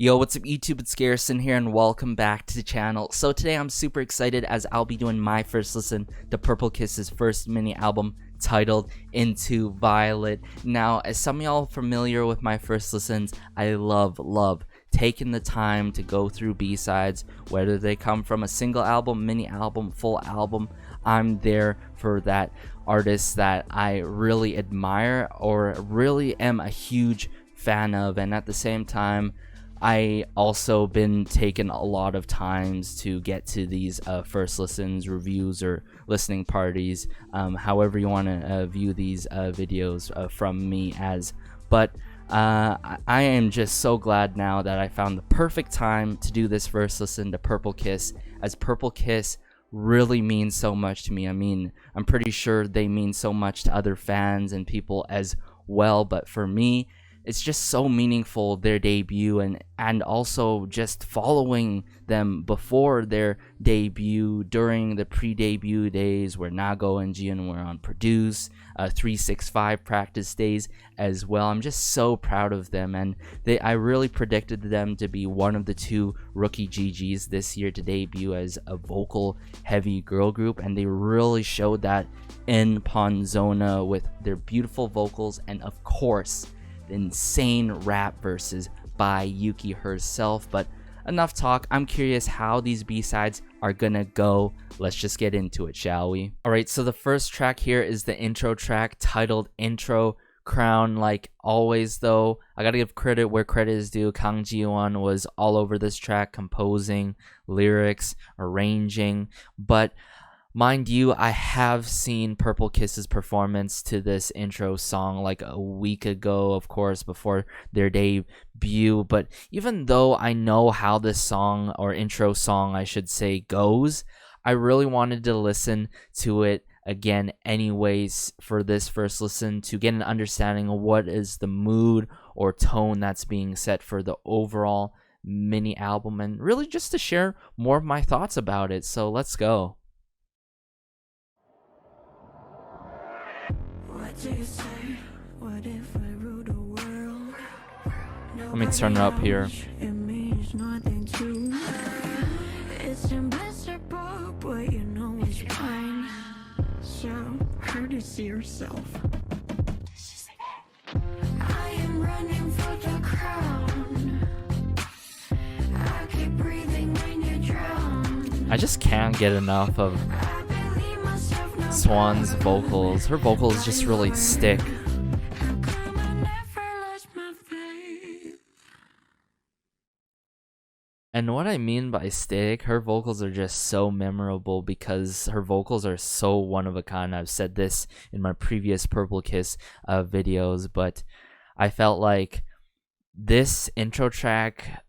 Yo, what's up YouTube? It's Garrison here and welcome back to the channel. So today I'm super excited as I'll be doing my first listen to Purplekiss's first mini album titled Into Violet. Now, as some of y'all familiar with my first listens, I love taking the time to go through B-sides, whether they come from a single album, mini album, full album. I'm there for that artist that I really admire or really am a huge fan of, and at the same time I also been taking a lot of times to get to these first listens, reviews, or listening parties, however you want to view these videos from me as. But I am just so glad now that I found the perfect time to do this first listen to Purplekiss, as Purplekiss really means so much to me. I mean, I'm pretty sure they mean so much to other fans and people as well, but for me, it's just so meaningful, their debut, and also just following them before their debut, during the pre-debut days where Nago and Jian were on Produce, 365 practice days as well. I'm just so proud of them, and I really predicted them to be one of the two rookie GGs this year to debut as a vocal heavy girl group, and they really showed that in Ponzona with their beautiful vocals and of course insane rap verses by Yuki herself. But enough talk, I'm curious how these B-sides are gonna go. Let's just get into it, shall we? Alright, so the first track here is the intro track titled Intro Crown. Like always though, I gotta give credit where credit is due. Kang Ji-won was all over this track, composing, lyrics, arranging, but mind you, I have seen Purplekiss's performance to this intro song like a week ago, of course, before their debut. But even though I know how this song, or intro song I should say, goes, I really wanted to listen to it again anyways for this first listen to get an understanding of what is the mood or tone that's being set for the overall mini album, and really just to share more of my thoughts about it. So let's go. Let me turn it up here. It's impossible, but you know it's fine. So hard to see yourself. I am running for the crown. I keep breathing when you drown. I just can't get enough of Swan's vocals. Her vocals just really stick. And what I mean by stick, her vocals are just so memorable because her vocals are so one of a kind. I've said this in my previous Purplekiss videos, but I felt like this intro track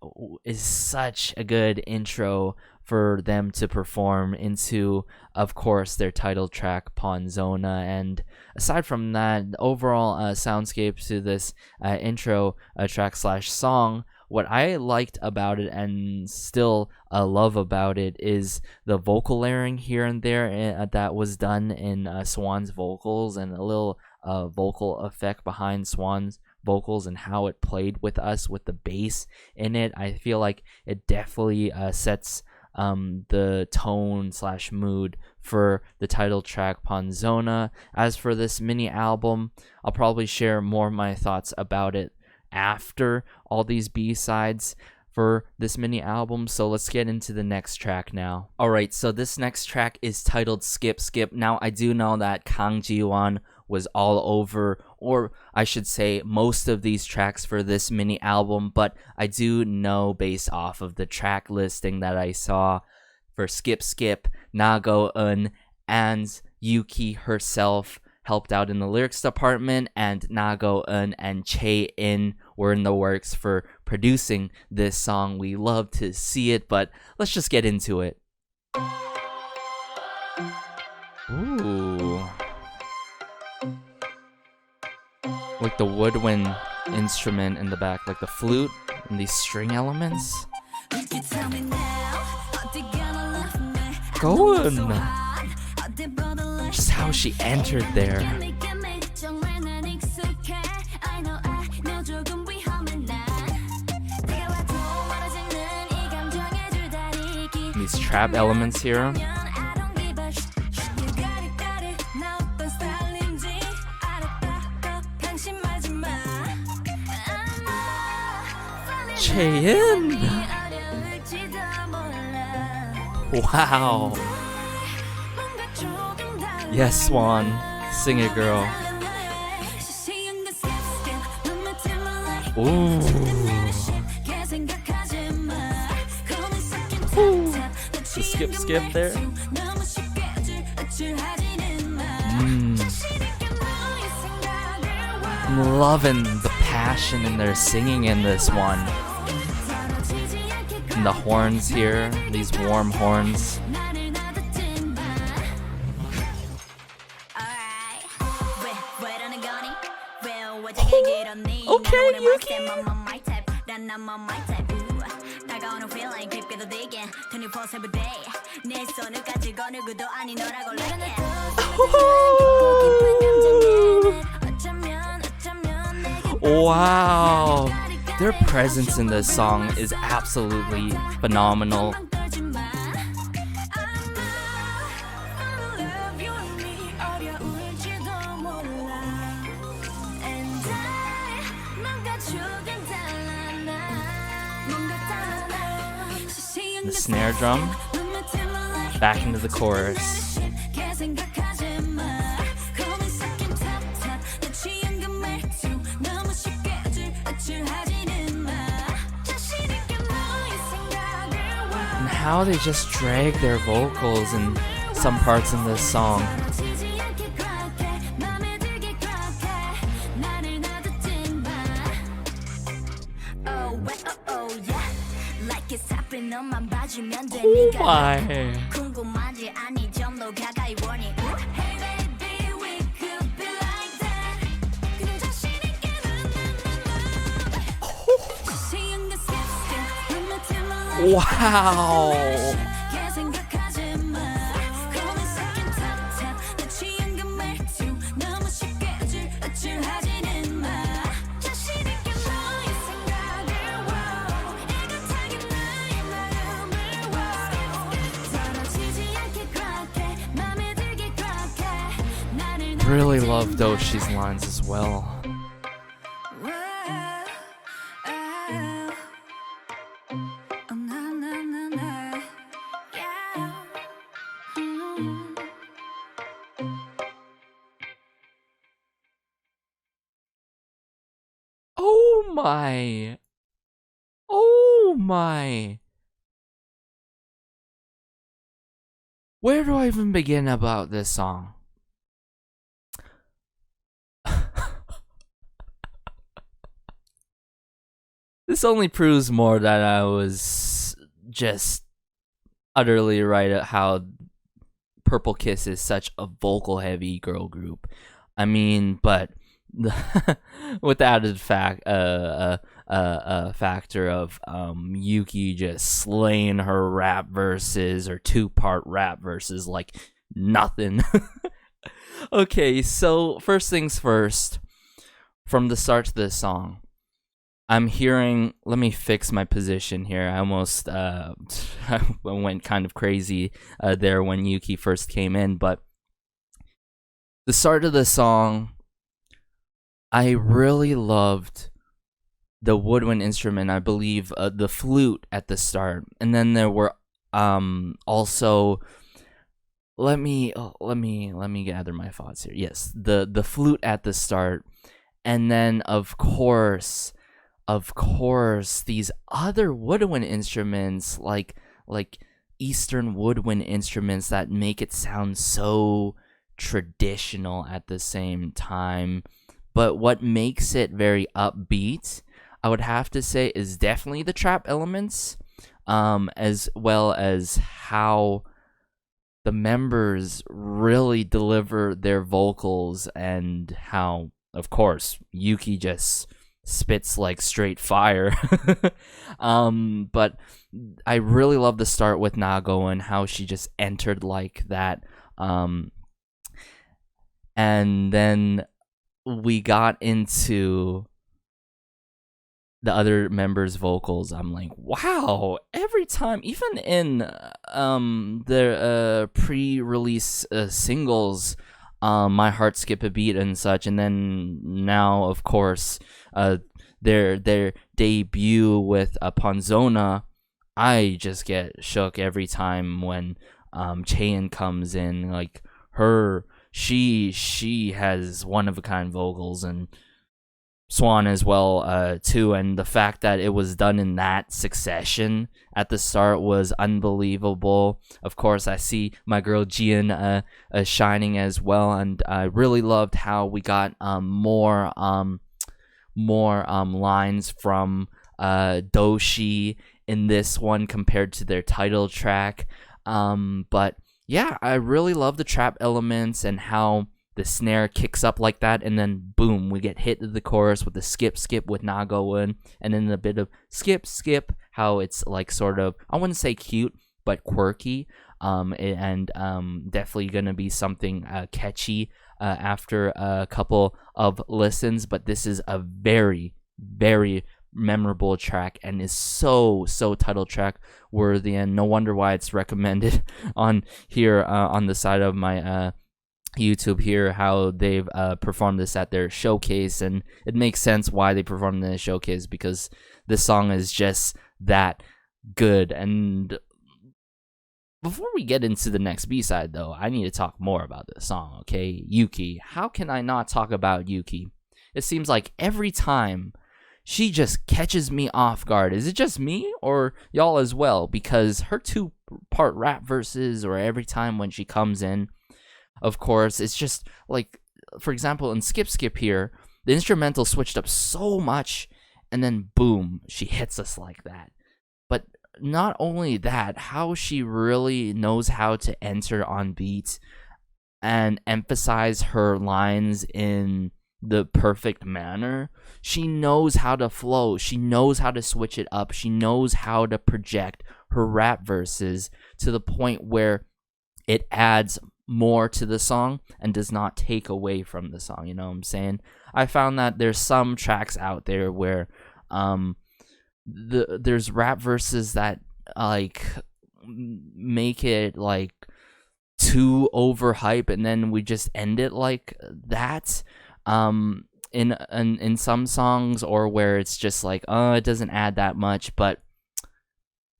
is such a good intro for them to perform into, of course, their title track Ponzona. And aside from that, the overall soundscape to this intro track slash song, what I liked about it and still love about it is the vocal layering here and there that was done in Swan's vocals, and a little vocal effect behind Swan's vocals and how it played with us with the bass in it. I feel like it definitely sets the tone slash mood for the title track Ponzona. As for this mini album, I'll probably share more of my thoughts about it after all these B-sides for this mini album. So let's get into the next track now. Alright, so this next track is titled Skip Skip. Now I do know that Kang Ji-won was all over, or I should say most of these tracks for this mini album, but I do know based off of the track listing that I saw for Skip Skip, Nago-eun and Yuki herself helped out in the lyrics department, and Nago-eun and Chae-in were in the works for producing this song. We love to see it, but let's just get into it. Ooh. Like the woodwind instrument in the back, like the flute and these string elements. Go on. Just how she entered there. trap elements here. Cheyenne. Wow. Yes, Swan. Sing it, girl. Ooh. The skip there. I'm loving the passion in their singing in this one. And the horns here, these warm horns. Okay, Yuki. Wow, their presence in this song is absolutely phenomenal. The snare drum, back into the chorus. And how they just drag their vocals in some parts in this song. Oh my. Wow. Really love Doshi's lines as well. Oh my. Oh my. Where do I even begin about this song? This only proves more that I was just utterly right at how Purple-Kiss is such a vocal heavy girl group. I mean, but with the added factor of Yuki just slaying her rap verses or 2-part rap verses like nothing. Okay, so first things first, from the start to this song, I'm hearing, let me fix my position here. I almost went kind of crazy there when Yuki first came in, but the start of the song, I really loved the woodwind instrument. I believe the flute at the start, and then there were also, let me gather my thoughts here. Yes, the flute at the start, and then of course these other woodwind instruments like Eastern woodwind instruments that make it sound so traditional at the same time. But what makes it very upbeat, I would have to say, is definitely the trap elements, as well as how the members really deliver their vocals, and how, of course, Yuki just spits like straight fire. But I really love the start with Nago and how she just entered like that. And then we got into the other members' vocals, I'm like, wow, every time, even in the pre-release singles, My Heart Skip a Beat and such, and then now, of course, their debut with Ponzona, I just get shook every time when Chaeyeon comes in. Like, she has one of a kind vocals, and Swan as well too, and the fact that it was done in that succession at the start was unbelievable. Of course, I see my girl Jian shining as well, and I really loved how we got more lines from Doshi in this one compared to their title track. But yeah, I really love the trap elements and how the snare kicks up like that, and then boom, we get hit to the chorus with the skip with Nagoen, and then a bit of skip, how it's like sort of, I wouldn't say cute, but quirky, and definitely gonna be something catchy after a couple of listens. But this is a very, very memorable track and is so title track worthy, and no wonder why it's recommended on here on the side of my YouTube here, how they've performed this at their showcase, and it makes sense why they performed in the showcase, because this song is just that good. And before we get into the next B-side, though, I need to talk more about this song, okay? Yuki. How can I not talk about Yuki? It seems like every time she just catches me off guard. Is it just me or y'all as well? Because her 2-part rap verses, or every time when she comes in, of course, it's just like, for example, in Skip here, the instrumental switched up so much, and then boom, she hits us like that. But not only that, how she really knows how to enter on beat and emphasize her lines in the perfect manner. She knows how to flow. She knows how to switch it up. She knows how to project her rap verses to the point where it adds more to the song and does not take away from the song. You know what I'm saying? I found that there's some tracks out there where there's rap verses that like make it like too overhype, and then we just end it like that. In some songs, or where it's just like, it doesn't add that much. But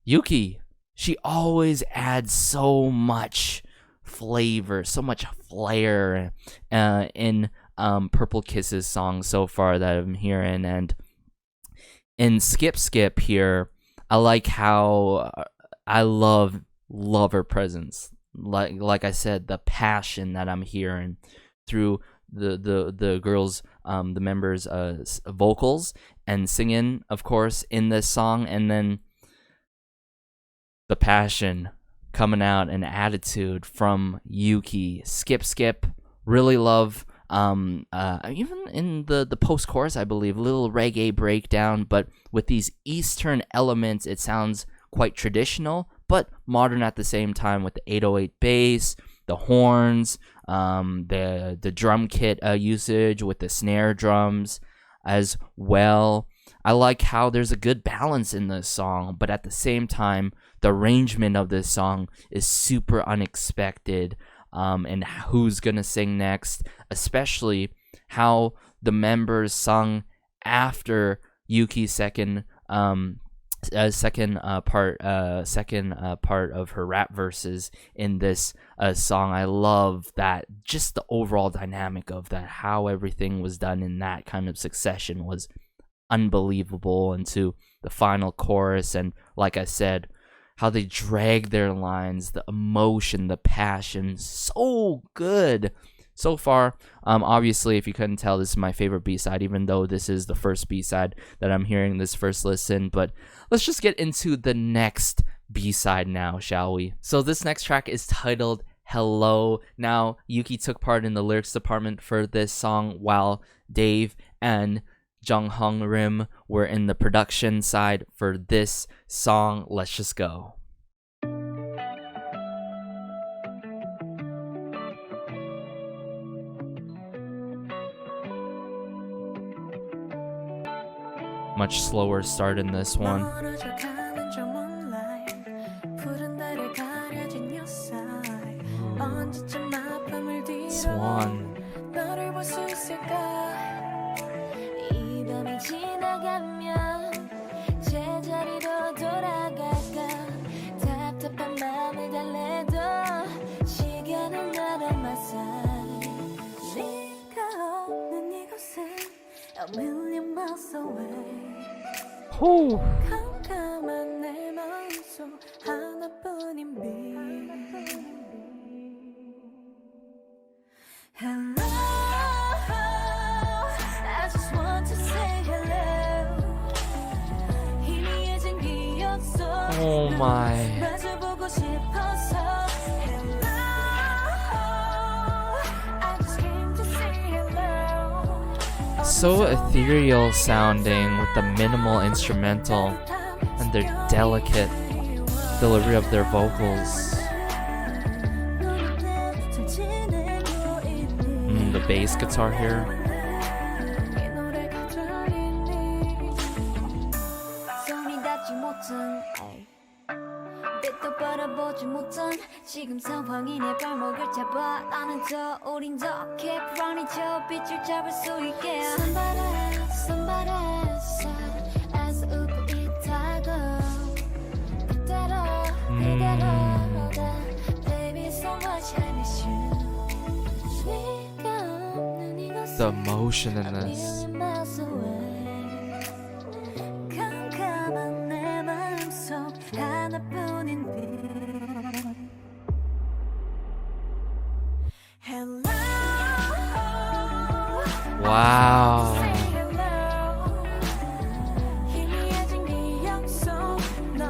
Yuki, she always adds so much flavor, so much flair in Perplkiss's songs so far that I'm hearing. And in Skip here, I like how I love her presence. Like I said, the passion that I'm hearing through the girls, the members' vocals and singing, of course, in this song, and then the passion coming out and attitude from Yuki. Skip, really love. Even in the post-chorus, I believe, little reggae breakdown, but with these Eastern elements, it sounds quite traditional, but modern at the same time, with the 808 bass, the horns, the drum kit usage with the snare drums as well. I like how there's a good balance in this song, but at the same time, the arrangement of this song is super unexpected. And who's gonna sing next, especially how the members sung after Yuki's second part of her rap verses in this song. I love that, just the overall dynamic of that, how everything was done in that kind of succession was unbelievable into the final chorus. And like I said, how they drag their lines, the emotion, the passion, so good so far. Obviously, if you couldn't tell, this is my favorite B-side, even though this is the first B-side that I'm hearing this first listen. But let's just get into the next B-side now, shall we? So this next track is titled Hello. Now, Yuki took part in the lyrics department for this song, while Dave and Jung Hong Rim were in the production side for this song. Let's just go. Much slower start in this one. 멀어져가는 저 moonlight. 푸른 달에 가려진 your side. 언제쯤 아픔을 뒤로 Swan. 너를 볼 수 있을까? 이 밤이 지나가면 제자리로 돌아갈까? 답답한 맘을 달래도 시간은 not on my side. 네가 없는 이곳은 a million miles away. Whew. 캄캄한 내 마음속 하나뿐인 빛. Hello, I just want to say hello. 희미해진 기억 속 Oh my. 마주보고 싶어서. Hello, I just came to say hello. So ethereal sounding with the minimal instrumental and their delicate delivery of their vocals. The bass guitar here. 빛도 바라보지 못한 지금 상황이 내 발목을 잡아 나는 더 우린 더 깊이 저 빛을 잡을 수 있게 Somebody said as 우불이 타고 그대로다 Baby so much I miss you 네가 없는 이곳은 The emotion in this. 캄캄한 내 마음속 하나뿐인 빛 Hello Wow. Say hello 희미해진 기억 속 널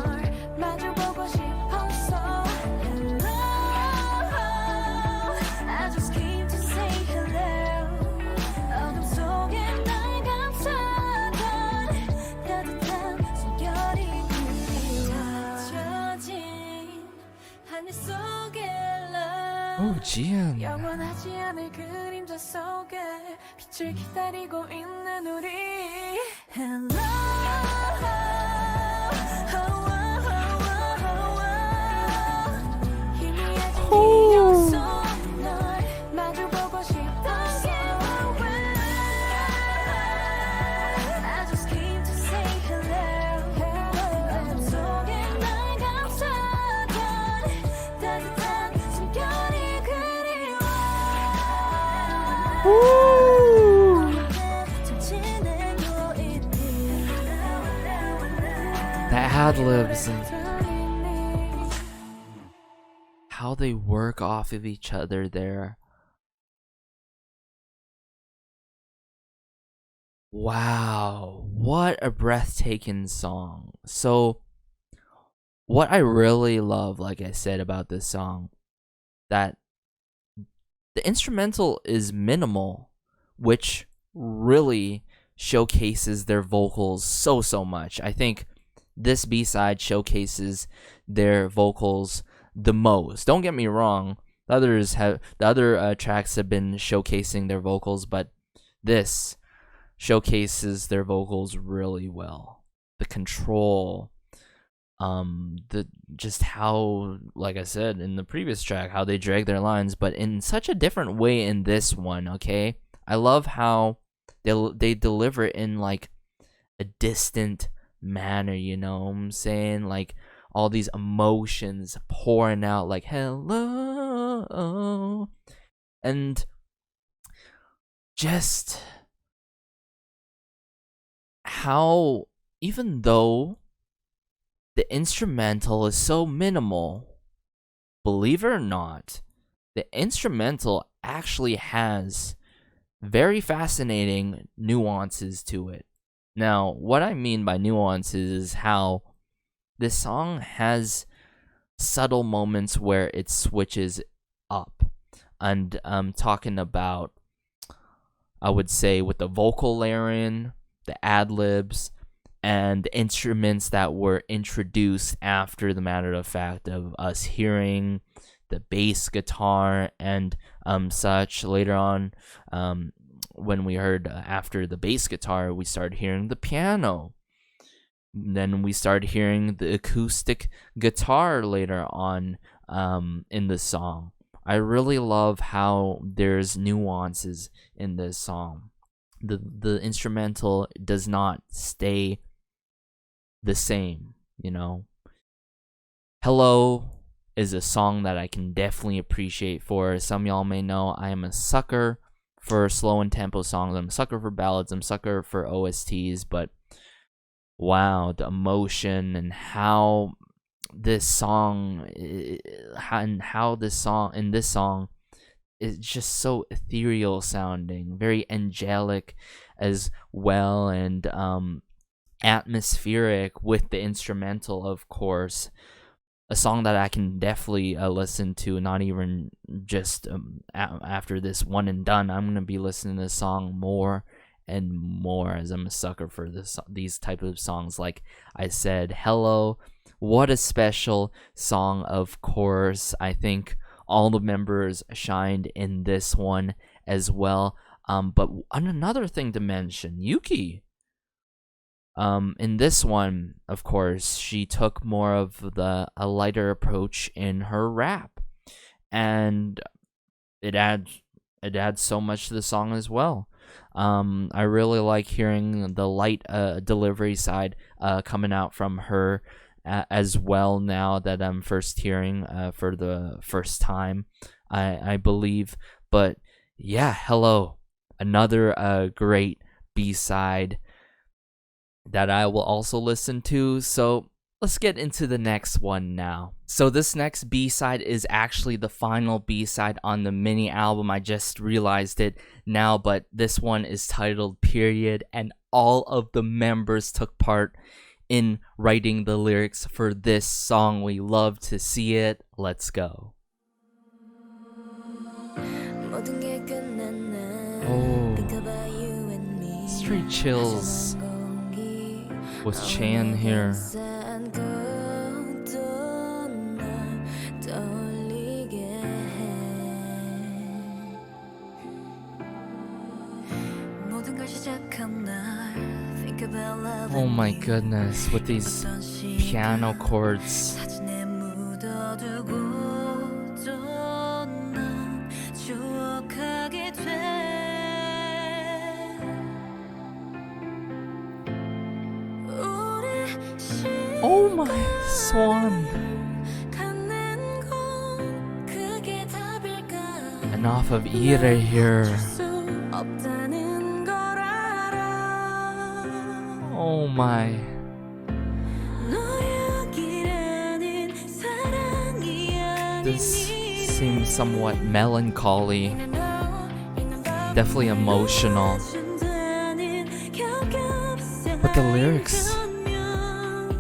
마주보고 싶어서 Hello I just came to say hello 어둠 속에 날 감싸던 따뜻한 숨결이 닫혀진 하늘 속에 love Oh, Jian. 영원하지 않을 그림자 속에 빛을 기다리고 있는 우리 Hello 희미해진 기억 속 널 마주보고 싶어서 I just came to say hello 어둠 속에 날 감싸던 따뜻한 숨결이 그리워 지치고 있니 The ad-libs and how they work off of each other there. Wow, what a breathtaking song. So, what I really love, like I said about this song, that the instrumental is minimal, which really showcases their vocals so much. I think this B-side showcases their vocals the most. Don't get me wrong, the other tracks have been showcasing their vocals, but this showcases their vocals really well. The control, the just how, like I said in the previous track, how they drag their lines, but in such a different way in this one. Okay, I love how they deliver it in like a distant manner, you know what I'm saying? Like all these emotions pouring out like hello, and just how, even though the instrumental is so minimal, believe it or not, the instrumental actually has very fascinating nuances to it. Now, what I mean by nuances is how this song has subtle moments where it switches up. And I'm talking about, I would say, with the vocal layering, the ad-libs, and the instruments that were introduced after the matter of fact of us hearing the bass guitar and such. Later on, when we heard after the bass guitar, we started hearing the piano. Then we started hearing the acoustic guitar later on in the song. I really love how there's nuances in this song. The instrumental does not stay the same, you know. Hello is a song that I can definitely appreciate for. Some of y'all may know I am a sucker for slow and tempo songs. I'm a sucker for ballads. I'm a sucker for OSTs, but wow, the emotion and how this song is just so ethereal sounding, very angelic as well, and atmospheric with the instrumental, of course. A song that I can definitely listen to, not even just after this one and done. I'm gonna be listening to this song more and more, as I'm a sucker for these type of songs. Like I said, Hello, what a special song, of course. I think all the members shined in this one as well. But another thing to mention, Yuki. In this one, of course, she took more of a lighter approach in her rap, and it adds so much to the song as well. I really like hearing the light delivery side coming out from her as well, now that I'm first hearing for the first time, I believe. But yeah, Hello, another great B-side that I will also listen to. So let's get into the next one now. So this next B-side is actually the final B-side on the mini album. I just realized it now, but this one is titled Period, and all of the members took part in writing the lyrics for this song. We love to see it. Let's go. Oh, straight chills with Chan here. Oh my goodness, with these piano chords. Oh my Swan. And off of Ire here. Oh my. This seems somewhat melancholy. Definitely emotional. But the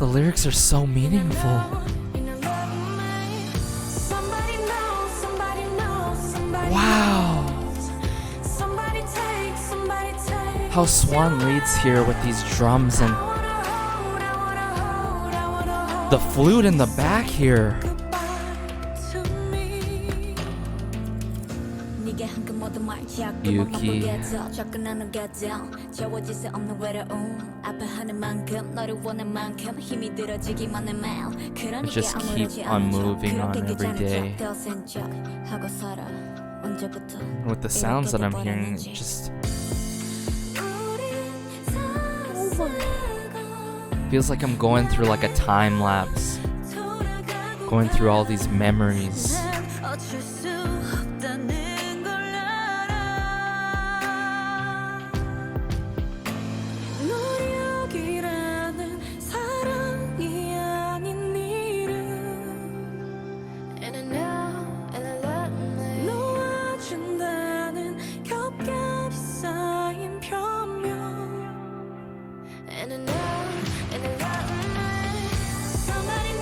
lyrics are so meaningful. Wow. How Swan leads here with these drums and the flute in the back here. Yuki. Just keep on moving on every day. With the sounds that I'm hearing, just feels like I'm going through like a time lapse, going through all these memories.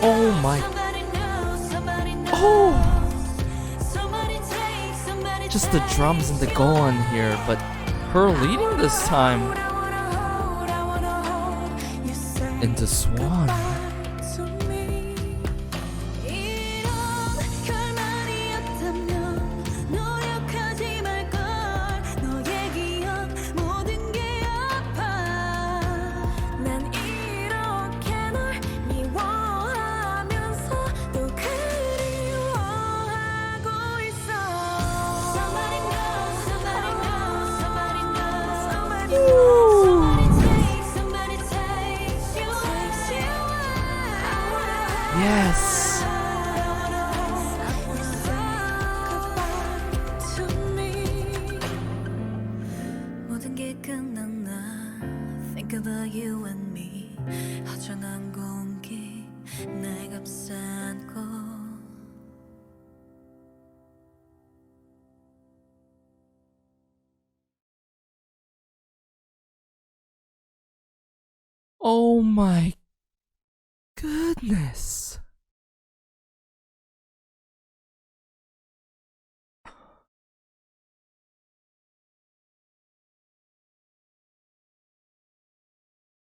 Oh my. Oh! Just the drums and the go on here, but her leading this time into Swan. about you and me 허전한 공기 날 감싸안고 Oh my goodness.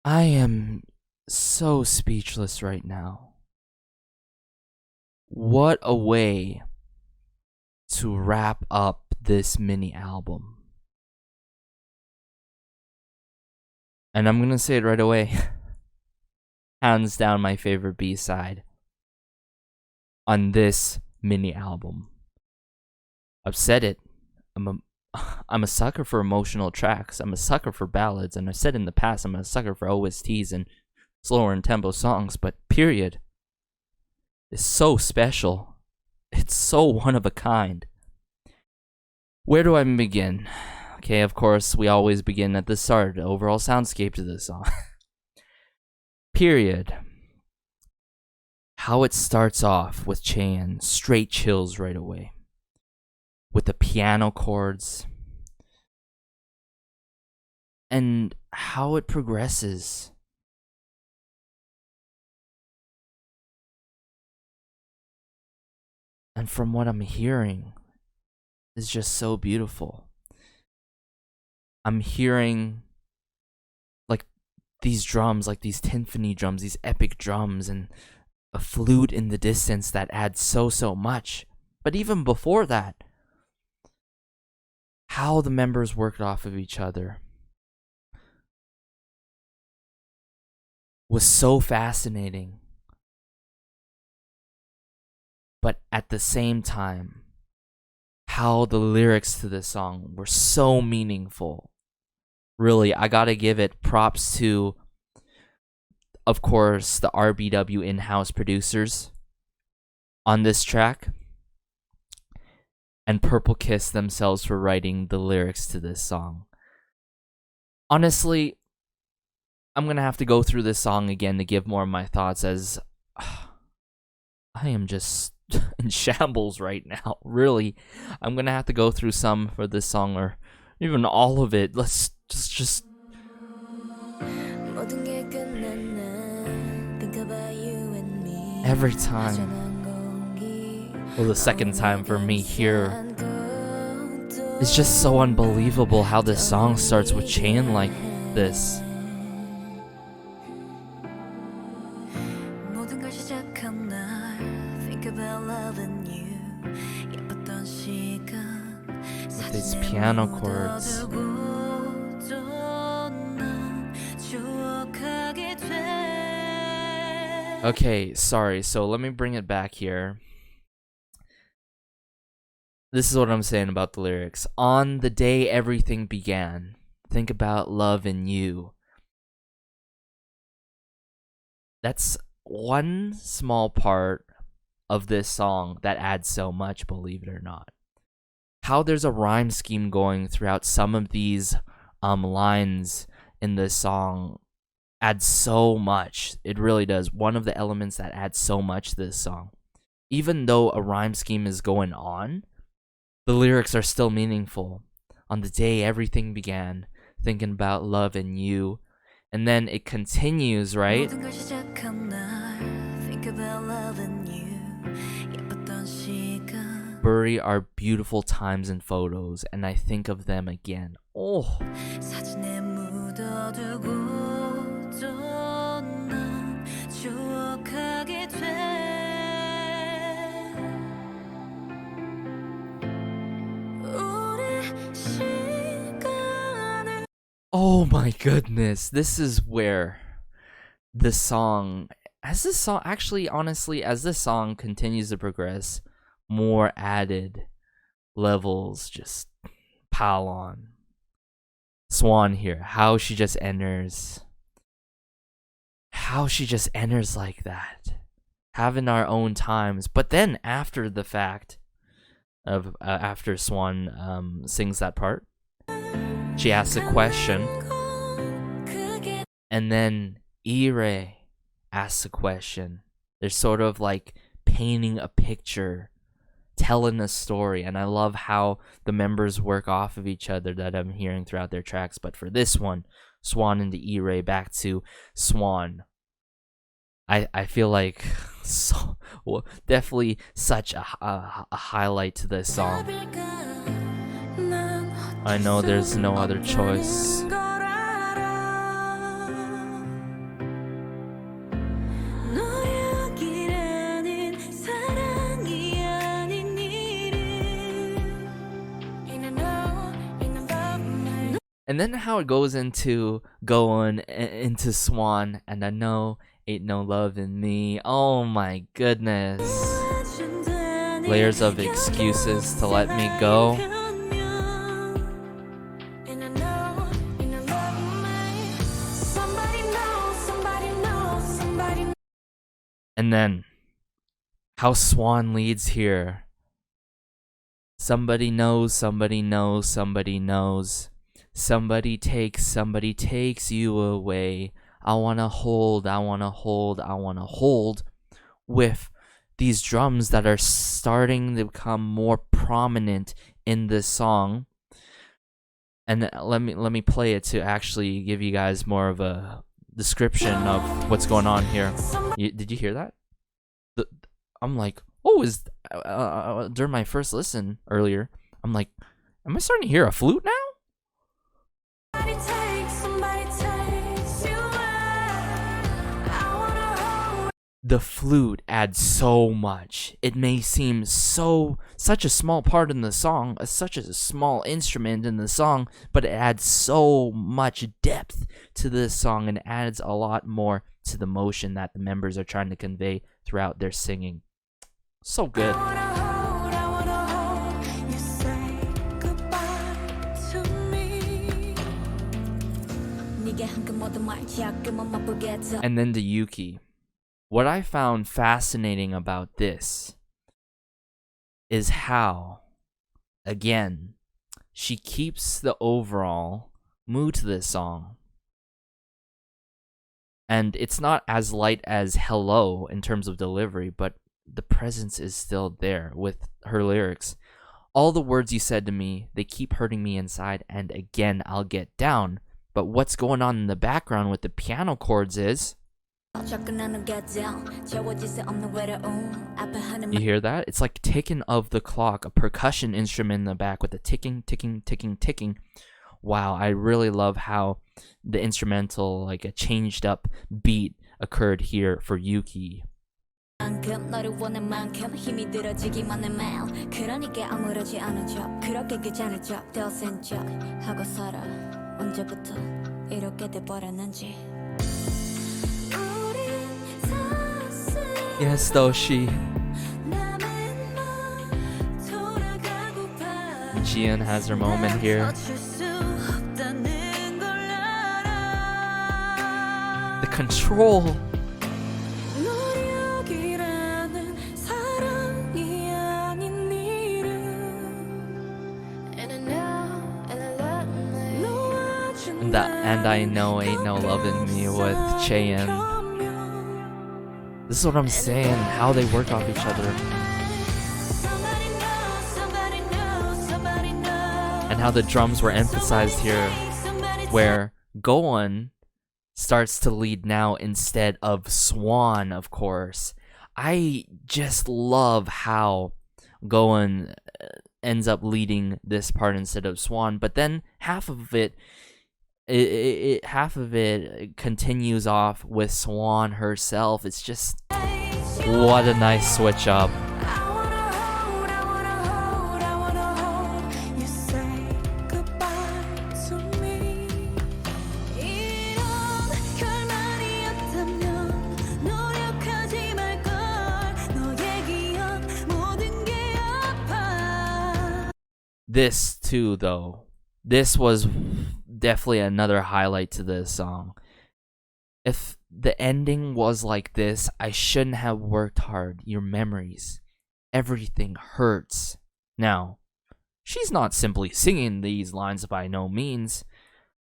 I am so speechless right now. What a way to wrap up this mini album. And I'm gonna say it right away. Hands down my favorite B-side on this mini album. I've said it. I'm a sucker for emotional tracks. I'm a sucker for ballads, and I've said in the past I'm a sucker for OSTs and slower in tempo songs, but Period is so special. It's so one of a kind. Where do I begin? Okay, of course, we always begin at the start, the overall soundscape to this song. Period. How it starts off with Chan, straight chills right away. With the piano chords. And how it progresses. And from what I'm hearing, is just so beautiful. I'm hearing like these drums, like these timpani drums, these epic drums, and a flute in the distance that adds so much. But even before that, how the members worked off of each other was so fascinating. But at the same time, how the lyrics to this song were so meaningful. Really, I gotta give it props to, of course, the RBW in-house producers on this track, and Purplekiss themselves for writing the lyrics to this song. Honestly, I'm gonna have to go through this song again to give more of my thoughts, as I am just in shambles right now. Really, I'm gonna have to go through some for this song, or even all of it. Let's just every time, well, the second time for me here, it's just so unbelievable how this song starts with Chan like this. With these piano chords. Okay, sorry, so let me bring it back here. This is what I'm saying about the lyrics. On the day everything began, think about love and you. That's one small part of this song that adds so much, believe it or not. How there's a rhyme scheme going throughout some of these lines in this song adds so much. It really does. One of the elements that adds so much to this song. Even though a rhyme scheme is going on, the lyrics are still meaningful. On the day everything began, thinking about love and you. And then it continues, right? Bury our beautiful times and photos, and I think of them again. Oh. Oh my goodness, this is where the song, honestly, as this song continues to progress, more added levels just pile on. Swan here, how she just enters like that, having our own times. But then after the fact of after Swan sings that part, she asks a question. And then Ire asks a question. They're sort of like painting a picture, telling a story, and I love how the members work off of each other that I'm hearing throughout their tracks. But for this one, Swan into E-Ray, back to Swan. I feel like definitely such a highlight to this song. I know there's no other choice. And then how it goes into going into Swan, and I know ain't no love in me. Oh my goodness. Layers of excuses to let me go. And then how Swan leads here. Somebody knows, somebody knows, somebody knows. Somebody takes you away. I wanna hold, I wanna hold, I wanna hold, with these drums that are starting to become more prominent in this song. And let me play it to actually give you guys more of a description of what's going on here. Did you hear that? I'm like, oh, during my first listen earlier, I'm like, am I starting to hear a flute now? The flute adds so much. It may seem such a small part in the song, such a small instrument in the song, but it adds so much depth to this song and adds a lot more to the motion that the members are trying to convey throughout their singing. So good. And then to Yuki. What I found fascinating about this is how, again, she keeps the overall mood to this song. And it's not as light as Hello in terms of delivery, but the presence is still there with her lyrics. All the words you said to me, they keep hurting me inside, and again, I'll get down. But what's going on in the background with the piano chords is... You hear that? It's like ticking of the clock, a percussion instrument in the back with a ticking, ticking, ticking, ticking. Wow, I really love how the instrumental, like a changed up beat, occurred here for Yuki. Yes, Doshi. Jian has her moment here. The control. And I know ain't no love in me with Cheyenne. This is what I'm saying, how they work off each other. And how the drums were emphasized here, where Goan starts to lead now instead of Swan, of course. I just love how Goan ends up leading this part instead of Swan, but then half of it continues off with Swan herself. It's just, what a nice switch up. This too, though, this was definitely another highlight to this song. If the ending was like this, I shouldn't have worked hard. Your memories, everything hurts. Now, she's not simply singing these lines by no means,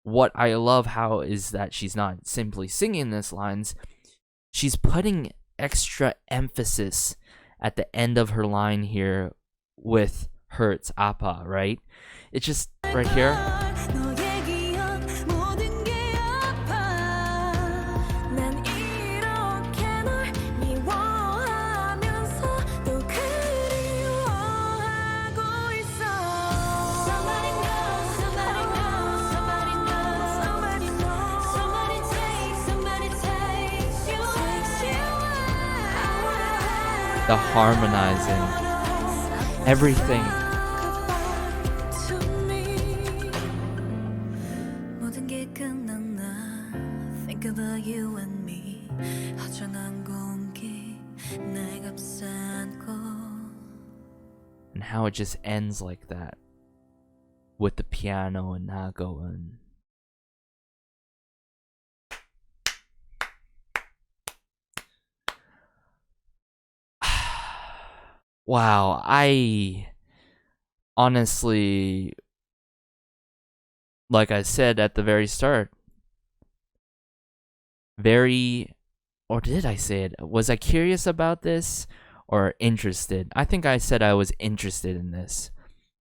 what I love how is that she's not simply singing these lines, she's putting extra emphasis at the end of her line here with Hurts Appa, right? It's just right here. The harmonizing, everything. And how it just ends like that with the piano and nagoan. Wow, I honestly, like I said at the very start, or did I say it? Was I curious about this or interested? I think I said I was interested in this.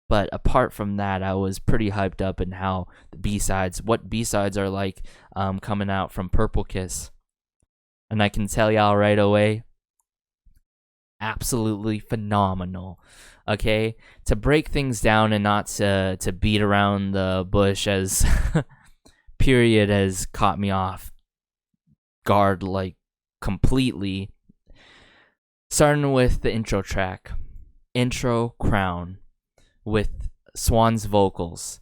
But apart from that, I was pretty hyped up in how the B-sides, what B-sides are like coming out from Purplekiss. And I can tell y'all right away, absolutely phenomenal. Okay, to break things down and not to beat around the bush, as period has caught me off guard like completely. Starting with the intro track, intro Crown with Swan's vocals,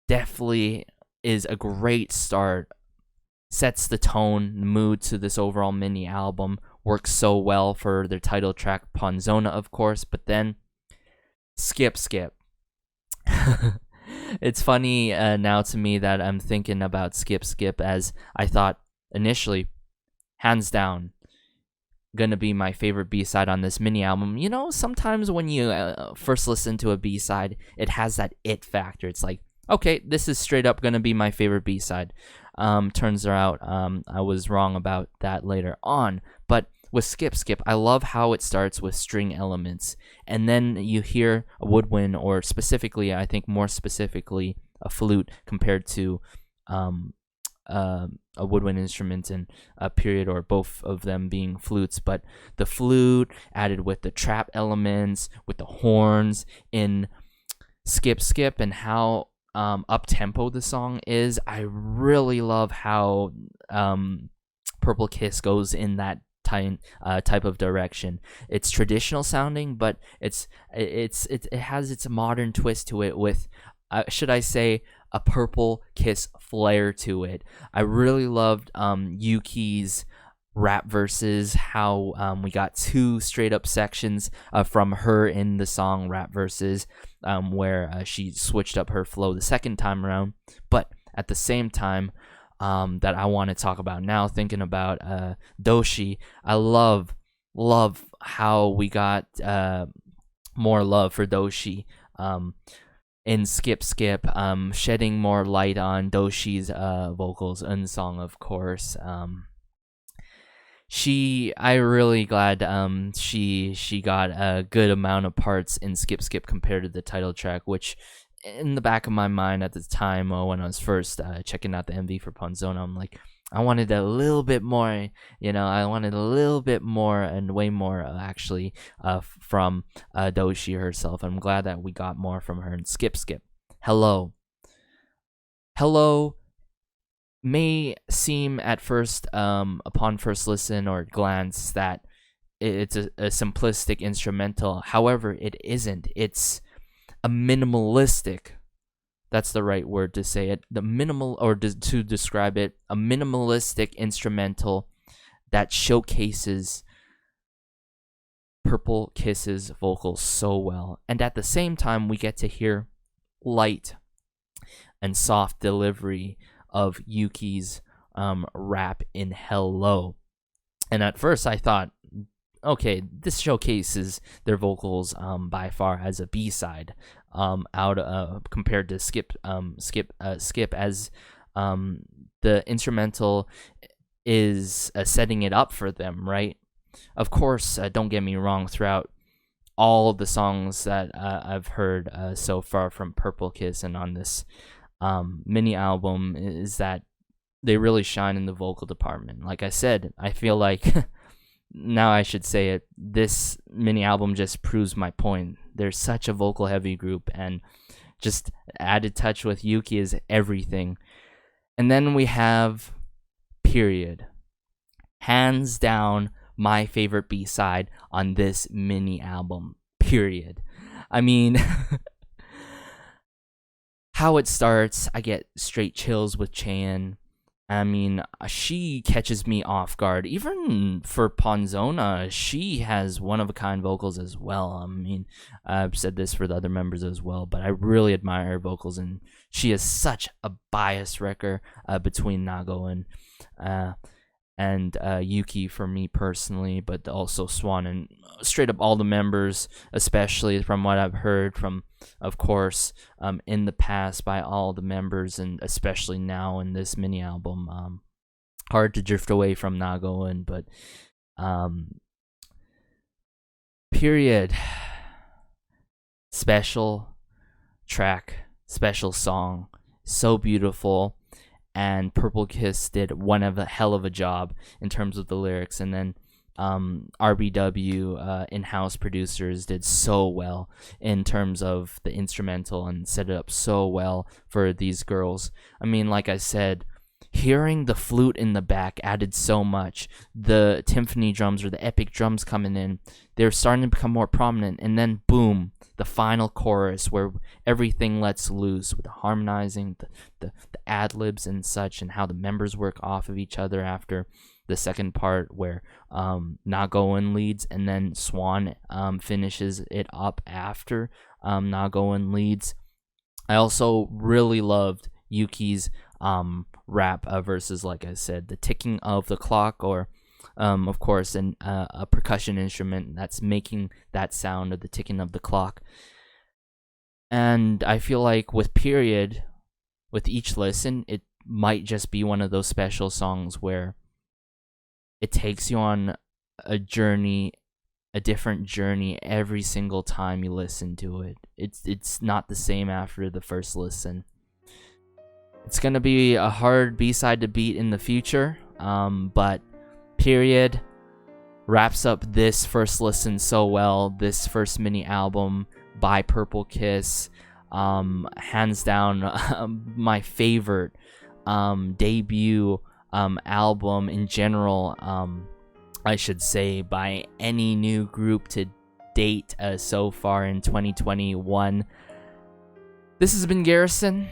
definitely is a great start. Sets the tone, the mood to this overall mini album. Works so well for their title track, Ponzona, of course, but then skip. It's funny now to me that I'm thinking about skip, as I thought initially, hands down, gonna be my favorite B-side on this mini album. You know, sometimes when you first listen to a B-side, it has that it factor. It's like, okay, this is straight up gonna be my favorite B-side. Turns out I was wrong about that later on, but with skip, I love how it starts with string elements, and then you hear a woodwind, or specifically, I think more specifically, a flute compared to a woodwind instrument in a period, or both of them being flutes. But the flute added with the trap elements, with the horns in skip, and how up-tempo the song is. I really love how Purplekiss goes in that type of direction. It's traditional sounding, but it has its modern twist to it with, should I say, a Purplekiss flair to it. I really loved Yuki's rap verses, how we got two straight up sections from her in the song rap verses, where she switched up her flow the second time around. But at the same time, that I want to talk about now, thinking about Doshi, I love how we got more love for Doshi in skip, shedding more light on Doshi's vocals and song, of course. I really glad she got a good amount of parts in skip compared to the title track, which in the back of my mind at the time, when I was first checking out the MV for Ponzona, I'm like, I wanted a little bit more, I wanted a little bit more, and way more actually, from Doshi herself. I'm glad that we got more from her in skip. Hello may seem at first, upon first listen or glance, that it's a simplistic instrumental. However, it isn't. It's a minimalistic, that's the right word to say it, to describe it, a minimalistic instrumental that showcases Purplekiss's vocals so well. And at the same time, we get to hear light and soft delivery of Yuki's rap in Hello. And at first I thought, okay, this showcases their vocals by far as a B-side. out compared to Skip, as the instrumental is setting it up for them, right? Of course, don't get me wrong, throughout all of the songs that I've heard so far from Purple Kiss and on this mini album is that they really shine in the vocal department. Like I said, I feel like now I should say it, this mini album just proves my point. They're such a vocal heavy group, and just added touch with Yuki is everything. And then we have Period. Hands down my favorite B-side on this mini album. Period. I mean, how it starts, I get straight chills with Chan. I mean, she catches me off guard. Even for Ponzona, she has one-of-a-kind vocals as well. I mean, I've said this for the other members as well, but I really admire her vocals, and she is such a bias wrecker between Nago and Yuki for me personally, but also Swan and straight up all the members, especially from what I've heard from, of course, in the past by all the members, and especially now in this mini album. Hard to drift away from Nagoen, but Period. Special track, special song, so beautiful. And Purple Kiss did one of a hell of a job in terms of the lyrics, and then RBW in-house producers did so well in terms of the instrumental and set it up so well for these girls. I mean, like I said, hearing the flute in the back added so much. The timpani drums, or the epic drums coming in, they're starting to become more prominent, and then boom, the final chorus where everything lets loose with the harmonizing, the ad-libs and such, and how the members work off of each other after the second part where Nagoen leads, and then Swan finishes it up after Nagoen leads. I also really loved Yuki's rap verses, like I said, the ticking of the clock, or of course a percussion instrument that's making that sound of the ticking of the clock. And I feel like with Period, with each listen, it might just be one of those special songs where it takes you on a journey, a different journey every single time you listen to it. It's not the same after the first listen. It's gonna be a hard B-side to beat in the future, but Period wraps up this first listen so well. This first mini album by Purple Kiss, hands down my favorite debut album in general, I should say, by any new group to date so far in 2021. This has been Garrison.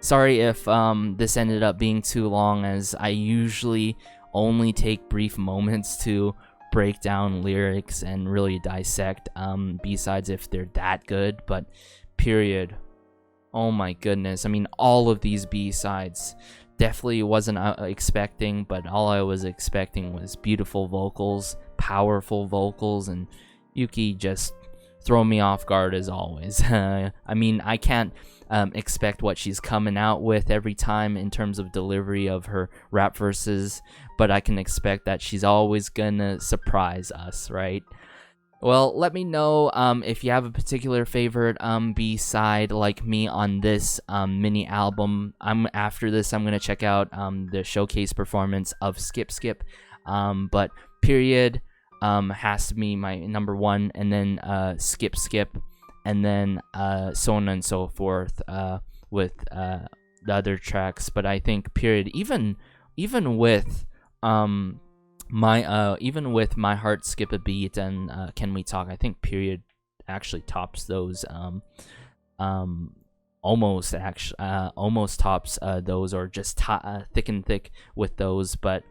Sorry if this ended up being too long, as I usually only take brief moments to break down lyrics and really dissect B-sides if they're that good. But Period, oh my goodness, I mean, all of these B-sides definitely wasn't expecting, but all I was expecting was beautiful vocals, powerful vocals, and Yuki just throw me off guard as always. I mean, I can't expect what she's coming out with every time in terms of delivery of her rap verses, but I can expect that she's always gonna surprise us, right? Well, let me know if you have a particular favorite B-side like me on this mini album. After this, I'm gonna check out the showcase performance of Skip Skip, but Period has to be my number one, and then Skip Skip, and then so on and so forth with the other tracks. But I think Period, even with My Heart Skip a Beat and Can We Talk, I think Period actually tops those, almost tops those, or just thick and thick with those. But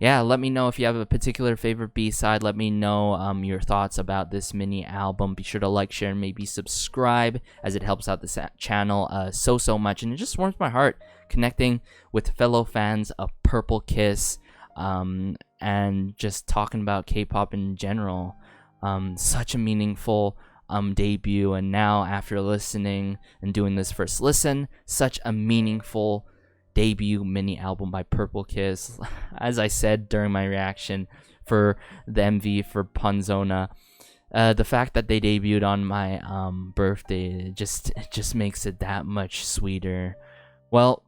yeah, let me know if you have a particular favorite B-side. Let me know your thoughts about this mini album. Be sure to like, share, and maybe subscribe, as it helps out the channel so much, and it just warms my heart connecting with fellow fans of Purple Kiss, and just talking about K-pop in general. Such a meaningful debut, and now after listening and doing this first listen, such a meaningful debut mini album by Kiss. As I said during my reaction for the MV for Ponzona, the fact that they debuted on my birthday just makes it that much sweeter. Well,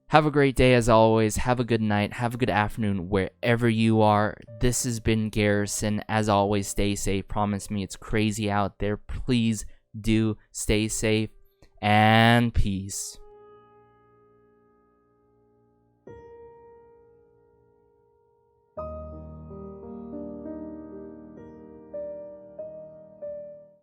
have a great day as always. Have a good night. Have a good afternoon wherever you are. This has been Garrison. As always, stay safe. Promise me, it's crazy out there. Please do stay safe, and peace.